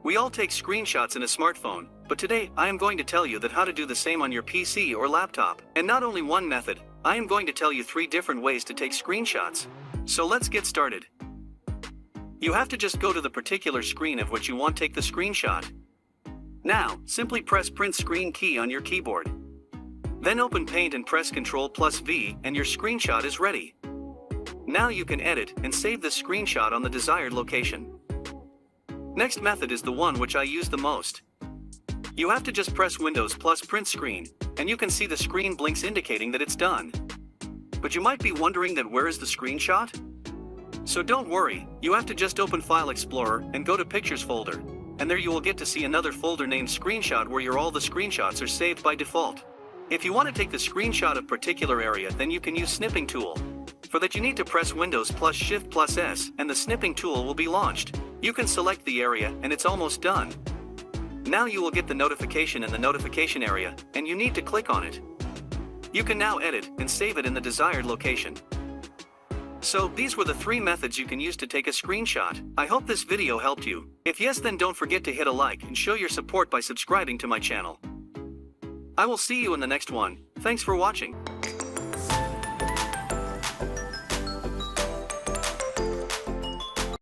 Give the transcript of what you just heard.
We all take screenshots in a smartphone, but today I am going to tell you that how to do the same on your PC or laptop. And not only one method, I am going to tell you 3 different ways to take screenshots. So let's get started. You have to just go to the particular screen of which you want to take the screenshot. Now, simply press Print Screen key on your keyboard. Then open Paint and press Ctrl+V and your screenshot is ready. Now you can edit and save the screenshot on the desired location. Next method is the one which I use the most. You have to just press Windows plus Print Screen, and you can see the screen blinks indicating that it's done. But you might be wondering that where is the screenshot? So don't worry, you have to just open File Explorer and go to Pictures folder, and there you will get to see another folder named Screenshot where all the screenshots are saved by default. If you want to take the screenshot of particular area, then you can use Snipping tool. For that you need to press Windows plus Shift plus S and the snipping tool will be launched. You can select the area and it's almost done. Now you will get the notification in the notification area and you need to click on it. You can now edit and save it in the desired location. So these were the 3 methods you can use to take a screenshot. I hope this video helped you. If yes, then don't forget to hit a like and show your support by subscribing to my channel. I will see you in the next one. Thanks for watching.